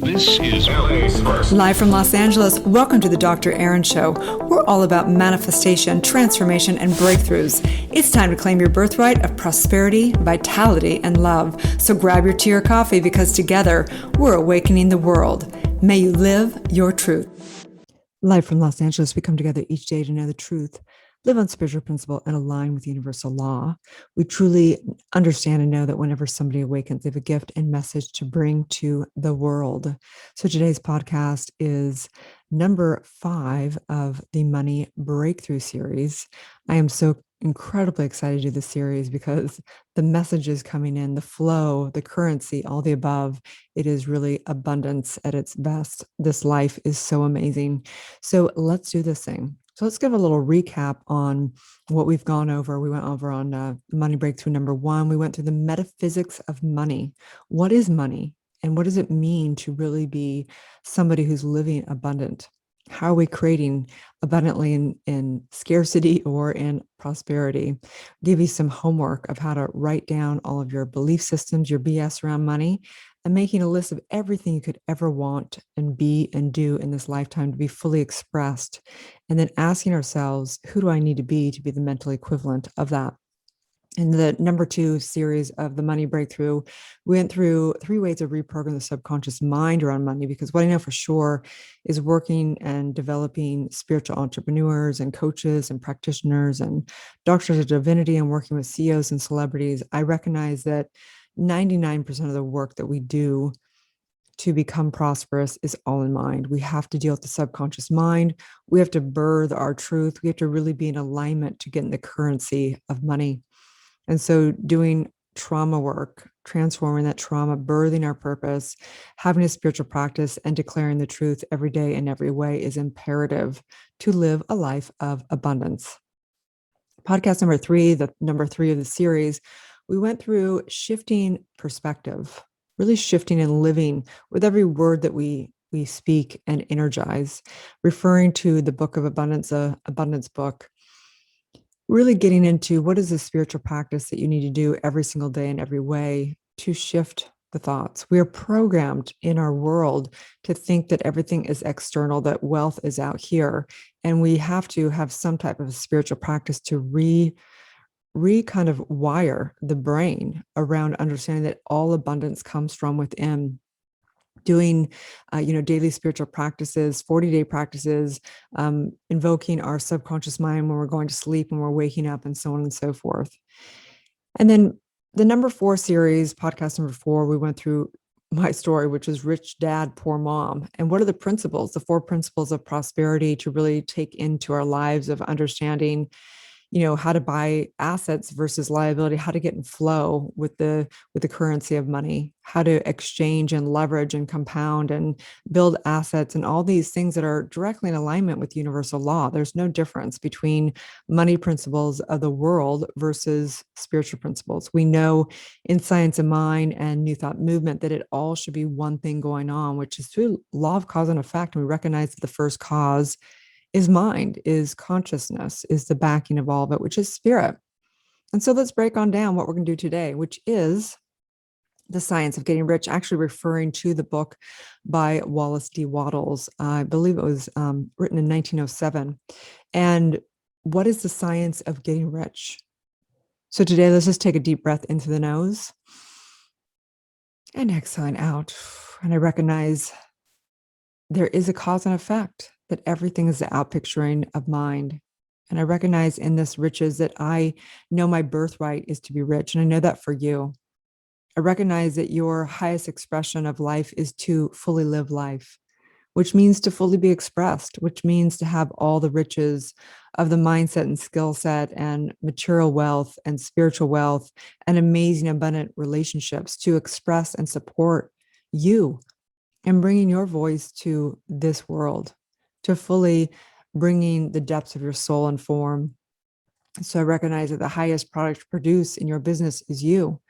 This is LA's first. Live from Los Angeles, welcome to the Dr. Aaron Show. We're all about manifestation, transformation, and breakthroughs. It's time to claim your birthright of prosperity, vitality, and love. So grab your tea or coffee because together we're awakening the world. May you live your truth. Live from Los Angeles, we come together each day to know the truth, live on spiritual principle, and align with universal law. We truly understand and know that whenever somebody awakens, they have a gift and message to bring to the world. So today's podcast is number 5 of the Money Breakthrough series. I am so incredibly excited to do this series because the messages coming in, the flow, the currency, all the above, it is really abundance at its best. This life is so amazing. So let's do this thing. So let's give a little recap on what we've gone over. We went over on Money Breakthrough number 1. We went through the metaphysics of money. What is money? And what does it mean to really be somebody who's living abundant? How are we creating abundantly in scarcity or in prosperity? Give you some homework of how to write down all of your belief systems, your BS around money, and making a list of everything you could ever want and be and do in this lifetime to be fully expressed. And then asking ourselves, who do I need to be the mental equivalent of that? In the number 2 series of the Money Breakthrough, we went through 3 ways to reprogram the subconscious mind around money, because what I know for sure is working and developing spiritual entrepreneurs and coaches and practitioners and doctors of divinity and working with CEOs and celebrities. I recognize that 99% of the work that we do to become prosperous is all in mind. We have to deal with the subconscious mind. We have to birth our truth. We have to really be in alignment to get in the currency of money. And so doing trauma work, transforming that trauma, birthing our purpose, having a spiritual practice, and declaring the truth every day in every way is imperative to live a life of abundance. Podcast number 3, the number 3 of the series, we went through shifting perspective, really shifting and living with every word that we speak and energize, referring to the book of abundance, abundance book, really getting into what is the spiritual practice that you need to do every single day in every way to shift the thoughts. We are programmed in our world to think that everything is external, that wealth is out here. And we have to have some type of spiritual practice to kind of wire the brain around understanding that all abundance comes from within. Doing, daily spiritual practices, 40-day practices, invoking our subconscious mind when we're going to sleep, when we're waking up, and so on and so forth. And then the number 4 series, podcast number 4, we went through my story, which is Rich Dad, Poor Mom. And what are the principles, the 4 principles of prosperity to really take into our lives of understanding, how to buy assets versus liability, how to get in flow with the currency of money, how to exchange and leverage and compound and build assets, and all these things that are directly in alignment with universal law. There's no difference between money principles of the world versus spiritual principles. We know in Science of Mind and New Thought movement that it all should be one thing going on, which is through law of cause and effect. And we recognize that the first cause is mind, is consciousness, is the backing of all of it, which is spirit. And so let's break on down what we're going to do today, which is The Science of Getting Rich, actually referring to the book by Wallace D. Wattles. I believe it was written in 1907. And what is the science of getting rich? So today, let's just take a deep breath into the nose and exhaling out. And I recognize there is a cause and effect, that everything is the outpicturing of mind. And I recognize in this riches that I know my birthright is to be rich. And I know that for you. I recognize that your highest expression of life is to fully live life, which means to fully be expressed, which means to have all the riches of the mindset and skill set and material wealth and spiritual wealth and amazing, abundant relationships to express and support you and bringing your voice to this world, to fully bringing the depths of your soul and form. So I recognize that the highest product to produce in your business is you,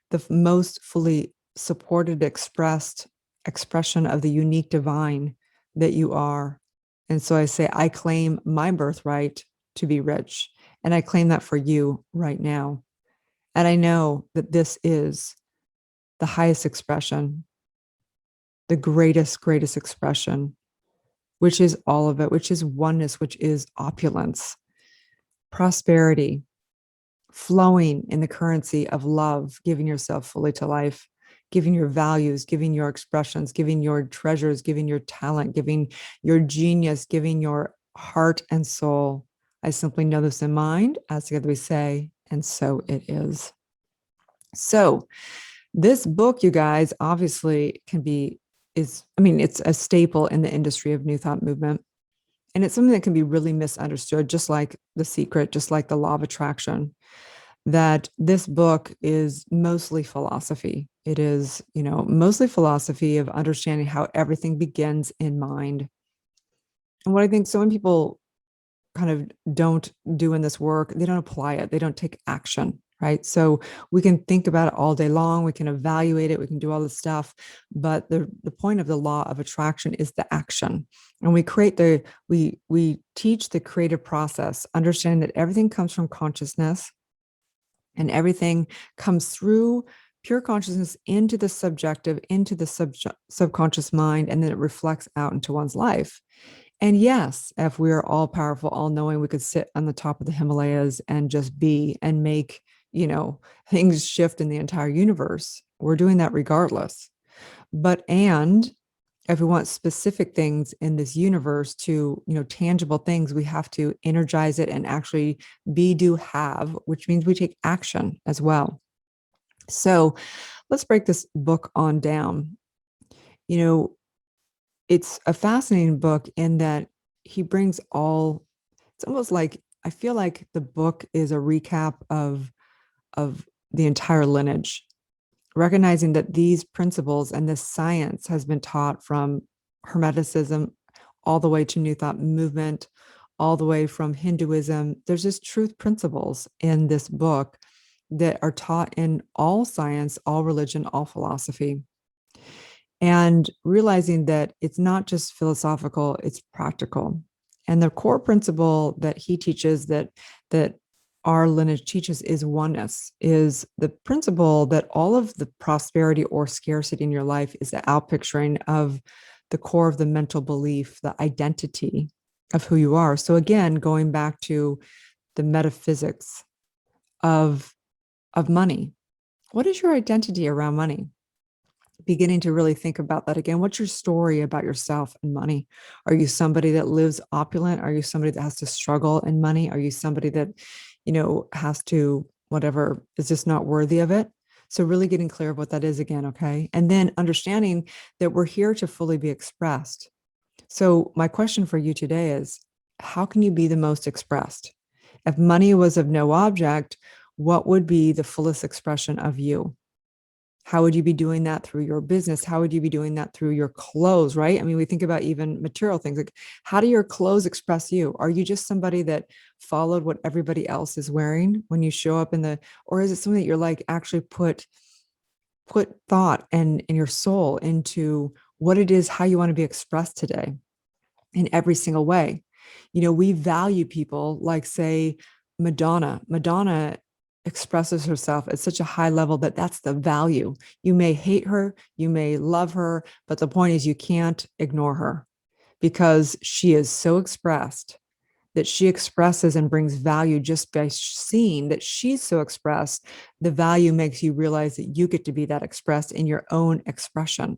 the most fully supported, expressed expression of the unique divine that you are. And so I say, I claim my birthright to be rich, and I claim that for you right now. And I know that this is the highest expression, the greatest expression, which is all of it, which is oneness, which is opulence, prosperity, flowing in the currency of love, giving yourself fully to life, giving your values, giving your expressions, giving your treasures, giving your talent, giving your genius, giving your heart and soul. I simply know this in mind, as together we say, and so it is. So this book, you guys, obviously it's a staple in the industry of New Thought movement. And it's something that can be really misunderstood, just like The Secret, just like the law of attraction, that this book is mostly philosophy. It is, mostly philosophy of understanding how everything begins in mind. And what I think so many people kind of don't do in this work, they don't apply it, they don't take action, right? So we can think about it all day long, we can evaluate it, we can do all this stuff, but the point of the law of attraction is the action. And we teach the creative process, understanding that everything comes from consciousness and everything comes through pure consciousness into the subjective, into the subconscious mind, and then it reflects out into one's life. And yes, if we are all powerful, all knowing, we could sit on the top of the Himalayas and just be and make, things shift in the entire universe. We're doing that regardless. And if we want specific things in this universe to, tangible things, we have to energize it and actually be, do, have, which means we take action as well. So let's break this book on down. It's a fascinating book in that he brings it's almost like, I feel like the book is a recap of the entire lineage, recognizing that these principles and this science has been taught from Hermeticism all the way to New Thought movement, all the way from Hinduism. There's just truth principles in this book that are taught in all science, all religion, all philosophy. And realizing that it's not just philosophical, it's practical. And the core principle that he teaches, that our lineage teaches, is oneness, is the principle that all of the prosperity or scarcity in your life is the outpicturing of the core of the mental belief, the identity of who you are. So again, going back to the metaphysics of money. What is your identity around money? Beginning to really think about that again. What's your story about yourself and money? Are you somebody that lives opulent? Are you somebody that has to struggle in money? Are you somebody that, has to, whatever, is just not worthy of it? So really getting clear of what that is again, okay? And then understanding that we're here to fully be expressed. So my question for you today is, how can you be the most expressed? If money was of no object, what would be the fullest expression of you? How would you be doing that through your business? How would you be doing that through your clothes, right? I mean, we think about even material things, like, how do your clothes express you? Are you just somebody that followed what everybody else is wearing when you show up or is it something that you're like actually put thought and your soul into what it is, how you want to be expressed today in every single way? We value people like, say, Madonna. Madonna expresses herself at such a high level that's the value. You may hate her, you may love her, but the point is you can't ignore her because she is so expressed, that she expresses and brings value just by seeing that she's so expressed. The value makes you realize that you get to be that expressed in your own expression.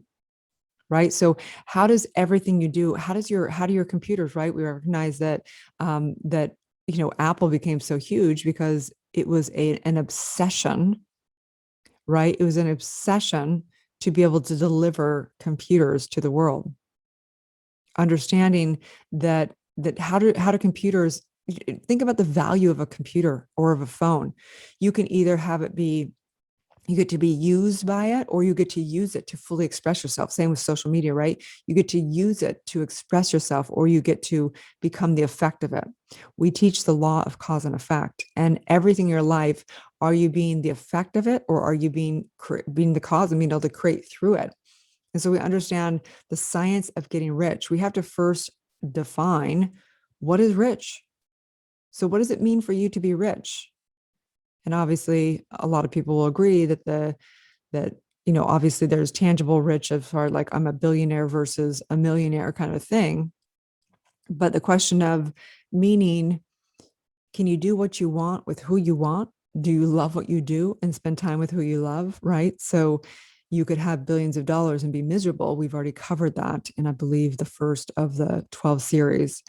Right. So how does everything you do, how do your computers, right? We recognize that, Apple became so huge because it was an obsession, right? It was an obsession to be able to deliver computers to the world. Understanding that how do computers, think about the value of a computer or of a phone. You can either have it be, you get to be used by it, or you get to use it to fully express yourself. Same with social media, right? You get to use it to express yourself, or you get to become the effect of it. We teach the law of cause and effect, and everything in your life, are you being the effect of it, or are you being the cause and being able to create through it? And so we understand the science of getting rich. We have to first define what is rich. So what does it mean for you to be rich? And obviously, a lot of people will agree that obviously there's tangible rich as far like I'm a billionaire versus a millionaire kind of thing. But the question of meaning, can you do what you want with who you want? Do you love what you do and spend time with who you love? Right. So you could have billions of dollars and be miserable. We've already covered that in, I believe, the first of the 12 series.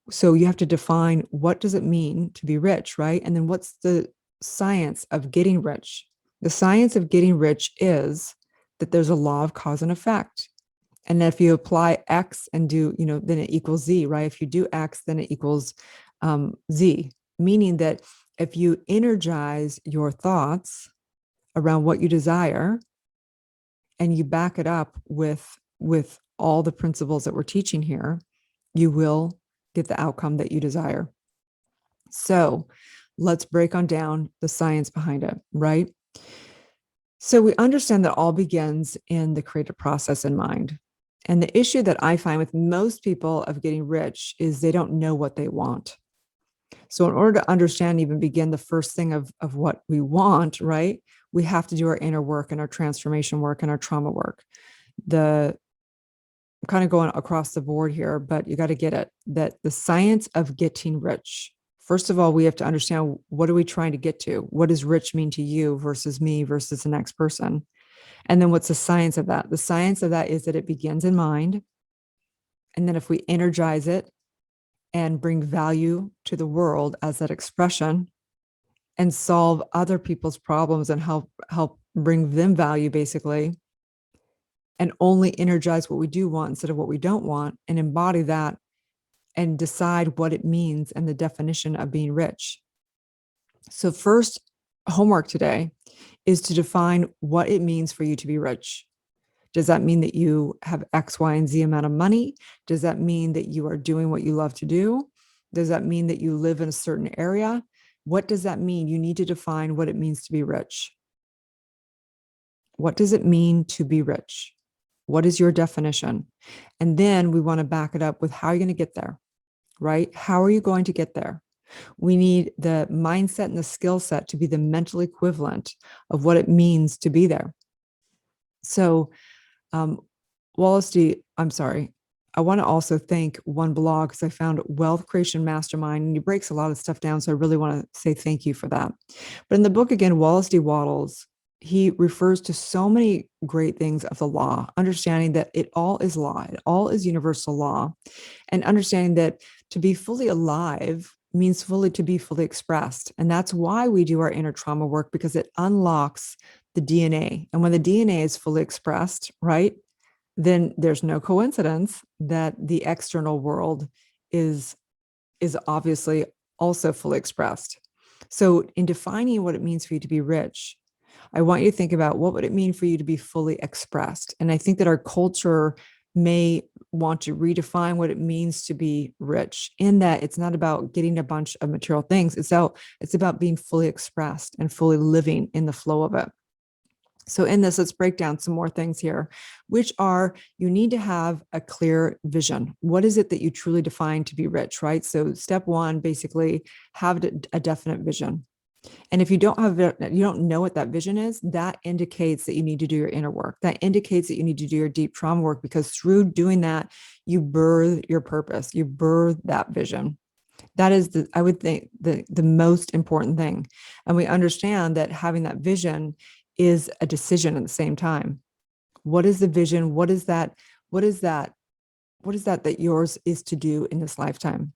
So you have to define, what does it mean to be rich, right? And then what's the science of getting rich? The science of getting rich is that there's a law of cause and effect. And if you apply X and do, then it equals Z, right? If you do X, then it equals Z, meaning that if you energize your thoughts around what you desire and you back it up with all the principles that we're teaching here, you will get the outcome that you desire. So let's break on down the science behind it, right? So we understand that all begins in the creative process in mind. And the issue that I find with most people of getting rich is they don't know what they want. So in order to understand, even begin the first thing of what we want, right, we have to do our inner work and our transformation work and our trauma work. I'm kind of going across the board here, but you got to get it, that the science of getting rich. First of all, we have to understand, what are we trying to get to? What does rich mean to you versus me versus the next person? And then what's the science of that? The science of that is that it begins in mind. And then if we energize it and bring value to the world as that expression and solve other people's problems and help bring them value, basically, and only energize what we do want instead of what we don't want, and embody that and decide what it means and the definition of being rich. So first, homework today is to define what it means for you to be rich. Does that mean that you have X, Y, and Z amount of money? Does that mean that you are doing what you love to do? Does that mean that you live in a certain area? What does that mean? You need to define what it means to be rich. What does it mean to be rich? What is your definition? And then we want to back it up with, how are you going to get there, right? How are you going to get there? We need the mindset and the skill set to be the mental equivalent of what it means to be there. So Wallace D, I'm sorry. I want to also thank one blog, because I found Wealth Creation Mastermind, and he breaks a lot of stuff down. So I really want to say thank you for that. But in the book, again, Wallace D. Wattles, he refers to so many great things of the law, understanding that it all is law, it all is universal law, and understanding that to be fully alive means to be fully expressed. And that's why we do our inner trauma work, because it unlocks the DNA. And when the DNA is fully expressed, right, then there's no coincidence that the external world is obviously also fully expressed. So in defining what it means for you to be rich, I want you to think about, what would it mean for you to be fully expressed? And I think that our culture may want to redefine what it means to be rich, in that it's not about getting a bunch of material things. It's about being fully expressed and fully living in the flow of it. So in this, let's break down some more things here, which are, you need to have a clear vision. What is it that you truly define to be rich, right? So step one, basically, have a definite vision. And if you don't know what that vision is, that indicates that you need to do your inner work. That indicates that you need to do your deep trauma work, because through doing that, you birth your purpose, you birth that vision. That is, I would think, the most important thing. And we understand that having that vision is a decision at the same time. What is the vision? What is that yours is to do in this lifetime?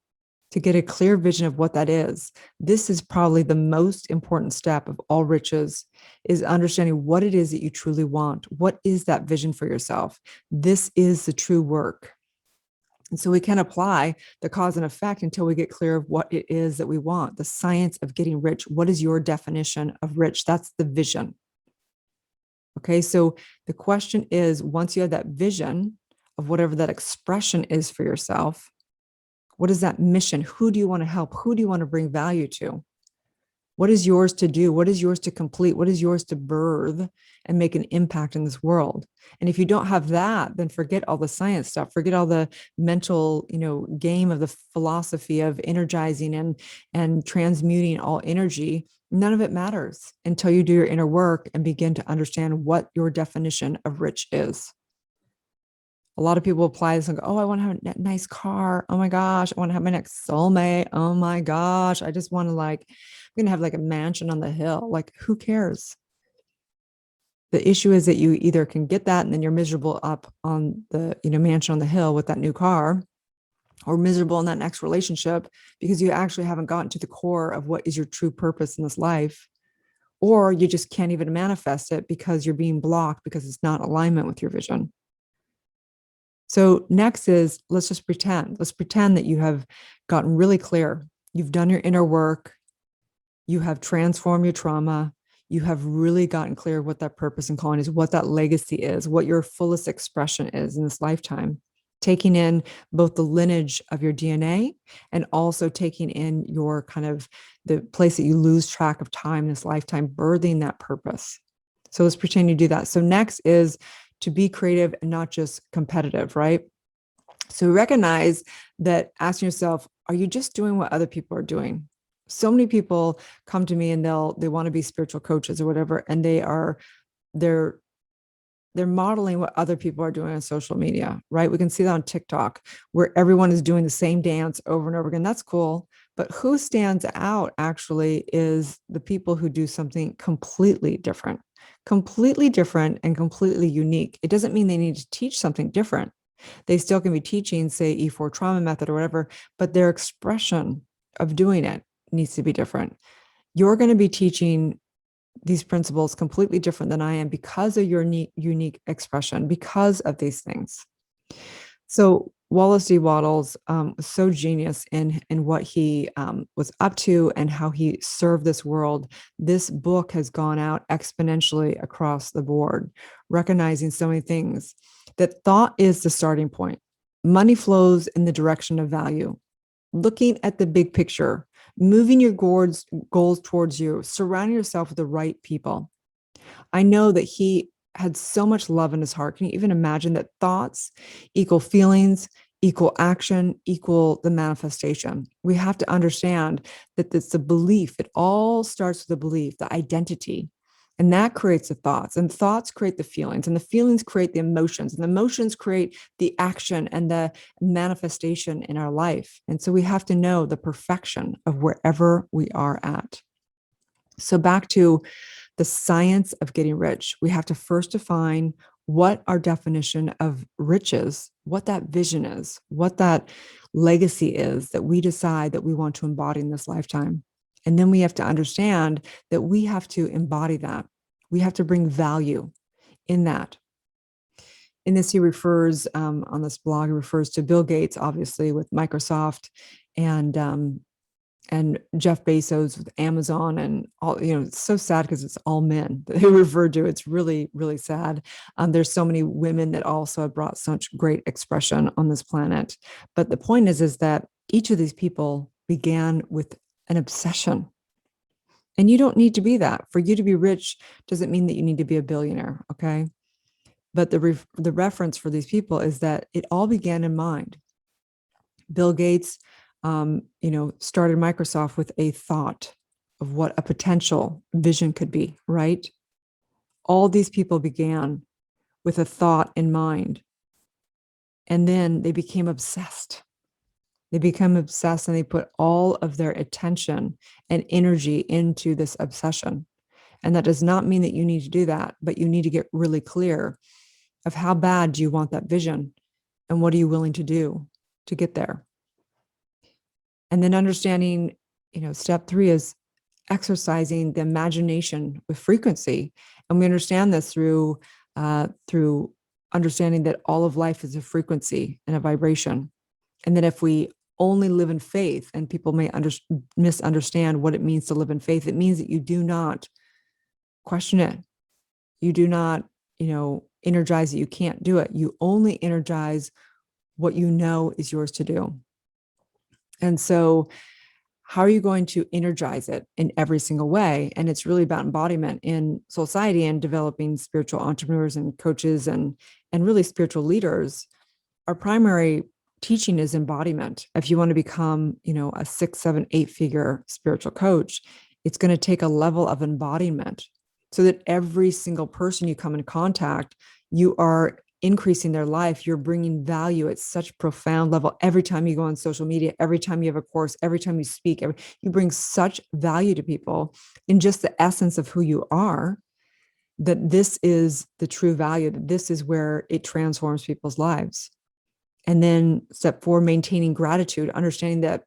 To get a clear vision of what that is. This is probably the most important step of all riches, is understanding what it is that you truly want. What is that vision for yourself? This is the true work. And so we can apply the cause and effect until we get clear of what it is that we want. The science of getting rich. What is your definition of rich? That's the vision. Okay, so the question is, once you have that vision of whatever that expression is for yourself, what is that mission? Who do you want to help? Who do you want to bring value to? What is yours to do? What is yours to complete? What is yours to birth and make an impact in this world? And if you don't have that, then forget all the science stuff, forget all the mental, game of the philosophy of energizing and transmuting all energy. None of it matters until you do your inner work and begin to understand what your definition of rich is. A lot of people apply this and go, oh, I want to have a nice car. Oh my gosh, I want to have my next soulmate. Oh my gosh, I just want to I'm going to have like a mansion on the hill. Like, who cares? The issue is that you either can get that and then you're miserable up on the, mansion on the hill with that new car, or miserable in that next relationship because you actually haven't gotten to the core of what is your true purpose in this life. Or you just can't even manifest it because you're being blocked because it's not alignment with your vision. So next is, let's just pretend. Let's pretend that you have gotten really clear. You've done your inner work. You have transformed your trauma. You have really gotten clear what that purpose and calling is, what that legacy is, what your fullest expression is in this lifetime. Taking in both the lineage of your DNA and also taking in your kind of the place that you lose track of time in this lifetime, birthing that purpose. So let's pretend you do that. So next is to be creative and not just competitive, right? So recognize that, asking yourself, are you just doing what other people are doing? So many people come to me and they want to be spiritual coaches or whatever, and they're modeling what other people are doing on social media, right? We can see that on TikTok, where everyone is doing the same dance over and over again. That's cool. But who stands out actually is the people who do something completely different and completely unique. It doesn't mean they need to teach something different. They still can be teaching, say, E4 trauma method or whatever, but their expression of doing it needs to be different. You're going to be teaching these principles completely different than I am because of your unique expression, because of these things. So Wallace D. Wattles was so genius in what he was up to and how he served this world. This book has gone out exponentially across the board, recognizing so many things. That thought is the starting point. Money flows in the direction of value. Looking at the big picture, moving your goals towards you, surrounding yourself with the right people. I know that he had so much love in his heart. Can you even imagine that thoughts equal feelings, equal action, equal the manifestation? We have to understand that it's the belief. It all starts with the belief, the identity. And that creates the thoughts, and thoughts create the feelings, and the feelings create the emotions, and the emotions create the action and the manifestation in our life. And so we have to know the perfection of wherever we are at. So back to the science of getting rich, we have to first define what our definition of riches, what that vision is, what that legacy is that we decide that we want to embody in this lifetime. And then we have to understand that we have to embody that. We have to bring value in that. In this, he refers on this blog, he refers to Bill Gates, obviously, with Microsoft, and Jeff Bezos with Amazon, and all, it's so sad because it's all men that they refer to. It's really, really sad. There's so many women that also have brought such great expression on this planet. But the point is that each of these people began with an obsession. And you don't need to be that. For you to be rich doesn't mean that you need to be a billionaire, okay? But the reference for these people is that it all began in mind. Bill Gates, started Microsoft with a thought of what a potential vision could be, right? All these people began with a thought in mind. And then they became obsessed. They become obsessed and they put all of their attention and energy into this obsession. And that does not mean that you need to do that, but you need to get really clear of how bad do you want that vision and what are you willing to do to get there. And then understanding, step 3 is exercising the imagination with frequency. And we understand this through understanding that all of life is a frequency and a vibration. And that if we only live in faith, and people may misunderstand what it means to live in faith, it means that you do not question it. You do not, energize that you can't do it. You only energize what you know is yours to do. And so how are you going to energize it in every single way? And it's really about embodiment in society and developing spiritual entrepreneurs and coaches and really spiritual leaders. Our primary teaching is embodiment. If you want to become, a 6, 7, 8-figure spiritual coach, it's going to take a level of embodiment so that every single person you come in contact, you are increasing their life. You're bringing value at such profound level. Every time you go on social media, every time you have a course, every time you speak, you bring such value to people in just the essence of who you are, that this is the true value, that this is where it transforms people's lives. And then step 4, maintaining gratitude, understanding that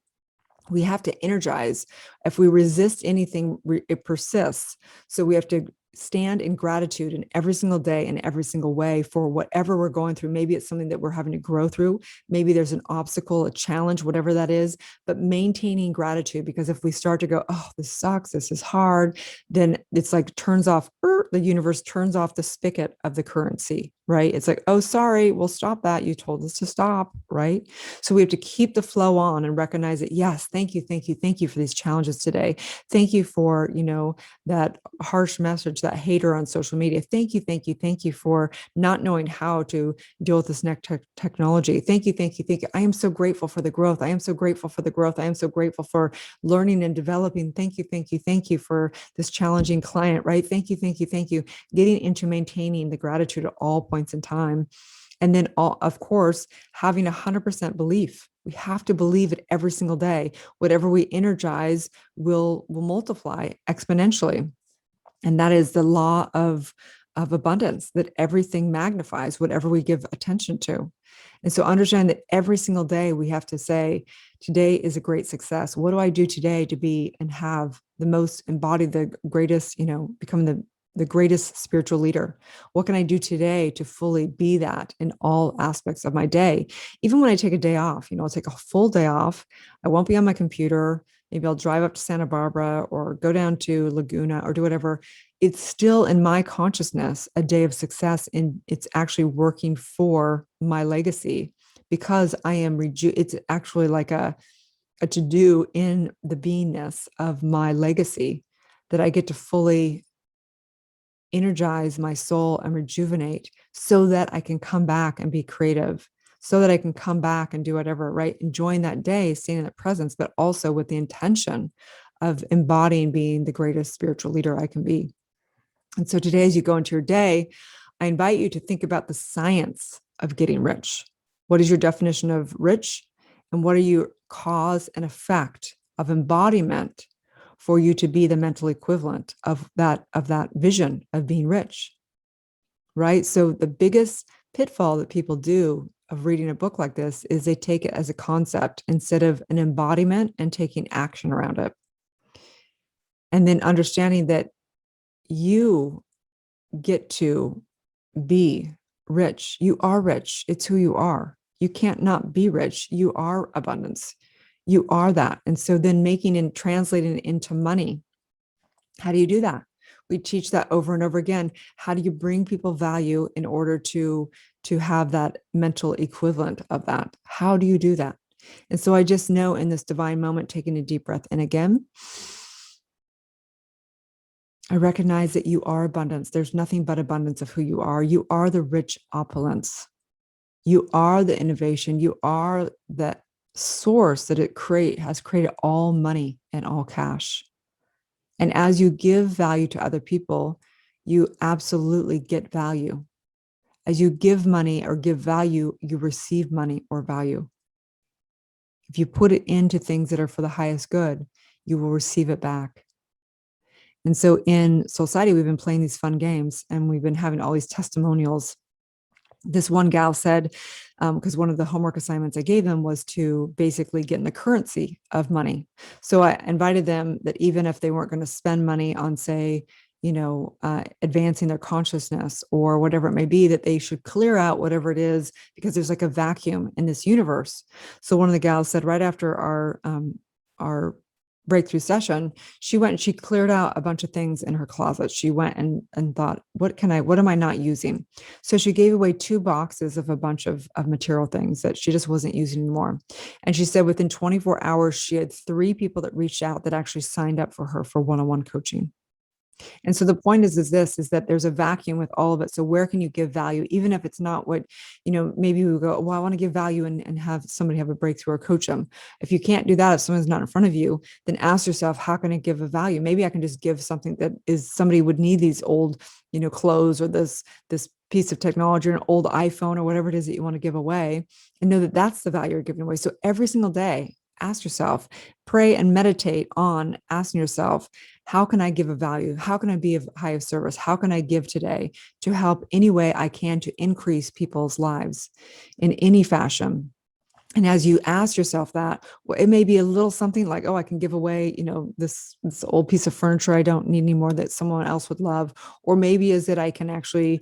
we have to energize. If we resist anything, it persists. So we have to stand in gratitude in every single day in every single way for whatever we're going through. Maybe it's something that we're having to grow through. Maybe there's an obstacle, a challenge, whatever that is, but maintaining gratitude. Because if we start to go, oh, this sucks, this is hard, then it's like turns off, the universe turns off the spigot of the currency, right? It's like, oh, sorry, we'll stop that. You told us to stop, right? So we have to keep the flow on and recognize that, yes, thank you for these challenges today. Thank you for, that harsh message, that hater on social media. Thank you for not knowing how to deal with this next technology. Thank you. I am so grateful for the growth. I am so grateful for learning and developing. Thank you for this challenging client, right? Thank you. Getting into maintaining the gratitude at all points in time. And then, of course, having 100% belief. We have to believe it every single day. Whatever we energize will multiply exponentially. And that is the law of abundance, that everything magnifies whatever we give attention to. And so understand that every single day we have to say, today is a great success. What do I do today to be and have the most embodied, the greatest, become the greatest spiritual leader? What can I do today to fully be that in all aspects of my day? Even when I take a day off, I'll take a full day off. I won't be on my computer. Maybe I'll drive up to Santa Barbara or go down to Laguna or do whatever. It's still in my consciousness a day of success, and it's actually working for my legacy because I am it's actually like a to-do in the beingness of my legacy, that I get to fully energize my soul and rejuvenate so that I can come back and be creative, so that I can come back and do whatever, right? Enjoying that day, staying in that presence, but also with the intention of embodying being the greatest spiritual leader I can be. And so today, as you go into your day, I invite you to think about the science of getting rich. What is your definition of rich? And what are your cause and effect of embodiment for you to be the mental equivalent of that vision of being rich, right? So the biggest pitfall that people do of reading a book like this is they take it as a concept instead of an embodiment and taking action around it. And then understanding that you get to be rich. You are rich. It's who you are. You can't not be rich. You are abundance. You are that. And so then making and translating it into money. How do you do that? We teach that over and over again. How do you bring people value in order to have that mental equivalent of that? How do you do that? And so I just know in this divine moment, taking a deep breath in again, I recognize that you are abundance. There's nothing but abundance of who you are. You are the rich opulence. You are the innovation. You are that source that has created all money and all cash. And as you give value to other people, you absolutely get value. As you give money or give value, you receive money or value. If you put it into things that are for the highest good, you will receive it back. And so in society, we've been playing these fun games and we've been having all these testimonials. This one gal said, because one of the homework assignments I gave them was to basically get in the currency of money. So I invited them that even if they weren't going to spend money on, say, advancing their consciousness or whatever it may be, that they should clear out whatever it is, because there's like a vacuum in this universe. So one of the gals said right after our breakthrough session, she went and she cleared out a bunch of things in her closet. She went and thought, what am I not using? So she gave away 2 boxes of a bunch of material things that she just wasn't using anymore. And she said within 24 hours, she had 3 people that reached out that actually signed up for her for one-on-one coaching. And so the point is that there's a vacuum with all of it. So where can you give value, even if it's not what, maybe we go, well, I want to give value and have somebody have a breakthrough or coach them. If you can't do that, if someone's not in front of you, then ask yourself, how can I give a value? Maybe I can just give something that is somebody would need these old, clothes or this piece of technology or an old iPhone or whatever it is that you want to give away, and know that that's the value you're giving away. So every single day, ask yourself, pray and meditate on asking yourself, how can I give a value? How can I be of highest service? How can I give today to help any way I can to increase people's lives in any fashion? And as you ask yourself that, well, it may be a little something like, oh, I can give away, this old piece of furniture I don't need anymore that someone else would love. Or maybe is that I can actually,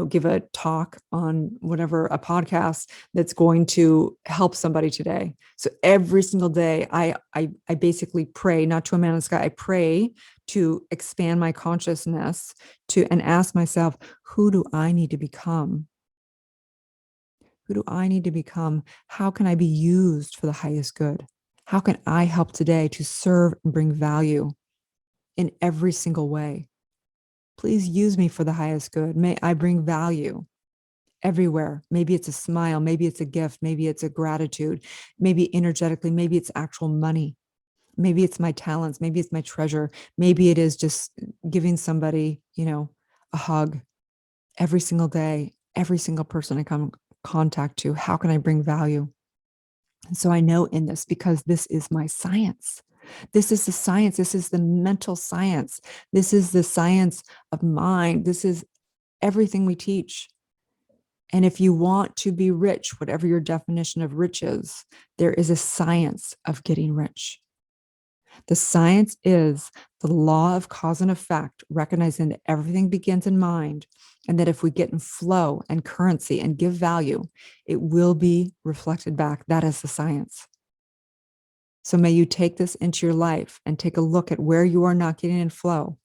give a talk on whatever, a podcast that's going to help somebody today. So every single day, I basically pray, not to a man in the sky, I pray to expand my consciousness and ask myself, who do I need to become? Who do I need to become? How can I be used for the highest good? How can I help today to serve and bring value in every single way? Please use me for the highest good. May I bring value everywhere. Maybe it's a smile. Maybe it's a gift. Maybe it's a gratitude. Maybe energetically. Maybe it's actual money. Maybe it's my talents. Maybe it's my treasure. Maybe it is just giving somebody, a hug every single day, every single person I come contact to. How can I bring value? And so I know in this, because this is my science. This is the science. This is the mental science. This is the science of mind. This is everything we teach. And if you want to be rich, whatever your definition of rich is, there is a science of getting rich. The science is the law of cause and effect, recognizing that everything begins in mind, and that if we get in flow and currency and give value, it will be reflected back. That is the science. So may you take this into your life and take a look at where you are not getting in flow,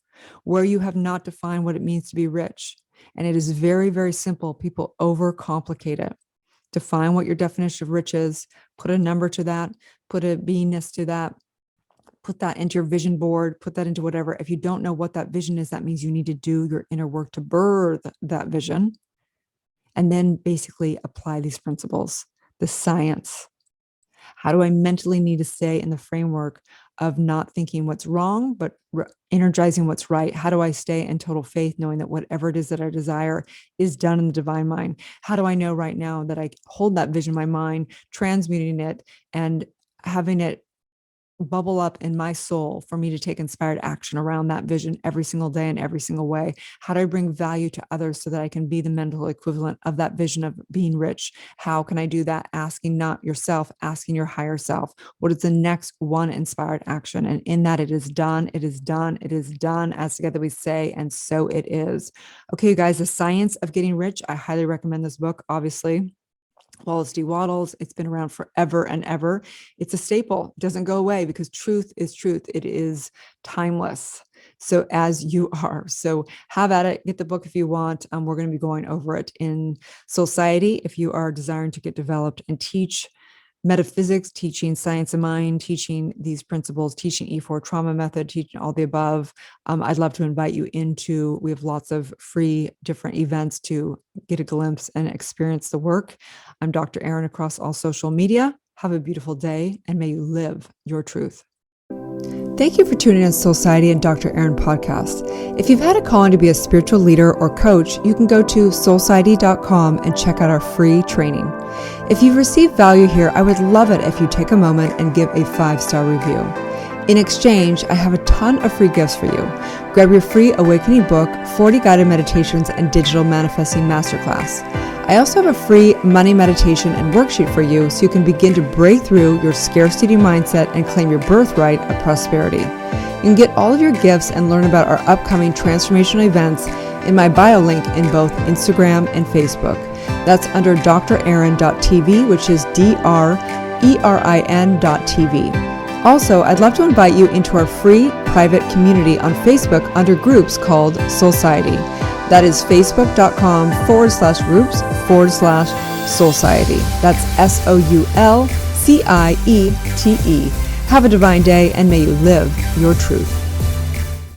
where you have not defined what it means to be rich. And it is very, very simple. People overcomplicate it. Define what your definition of rich is, put a number to that, put a beingness to that. Put that into your vision board, put that into whatever. If you don't know what that vision is, that means you need to do your inner work to birth that vision. And then basically apply these principles, the science. How do I mentally need to stay in the framework of not thinking what's wrong, but energizing what's right? How do I stay in total faith, knowing that whatever it is that I desire is done in the divine mind? How do I know right now that I hold that vision in my mind, transmuting it and having it bubble up in my soul for me to take inspired action around that vision every single day in every single way? How do I bring value to others so that I can be the mental equivalent of that vision of being rich? How can I do that? Asking not yourself, asking your higher self. What is the next one inspired action? And in that, it is done, it is done, it is done, as together we say, and so it is. Okay, you guys, The Science of Getting Rich. I highly recommend this book, obviously. Wallace D. Wattles. It's been around forever and ever. It's a staple. It doesn't go away because truth is truth. It is timeless. So as you are. So have at it. Get the book if you want. We're going to be going over it in Society if you are desiring to get developed and teach metaphysics, teaching science of mind, teaching these principles, teaching E4 trauma method, teaching all the above. I'd love to invite you into, we have lots of free different events to get a glimpse and experience the work. I'm Dr. Erin across all social media. Have a beautiful day and may you live your truth. Thank you for tuning in to Society and Dr. Erin podcast. If you've had a calling to be a spiritual leader or coach, you can go to soulciety.com and check out our free training. If you've received value here, I would love it if you take a moment and give a 5-star review. In exchange, I have a ton of free gifts for you. Grab your free awakening book, 40 guided meditations, and digital manifesting masterclass. I also have a free money meditation and worksheet for you so you can begin to break through your scarcity mindset and claim your birthright of prosperity. You can get all of your gifts and learn about our upcoming transformational events in my bio link in both Instagram and Facebook. That's under drerin.tv, which is DRERIN.tv. Also, I'd love to invite you into our free private community on Facebook under groups called Soulciety. That is facebook.com/groups/Soulciety. That's SOULCIETE. Have a divine day and may you live your truth.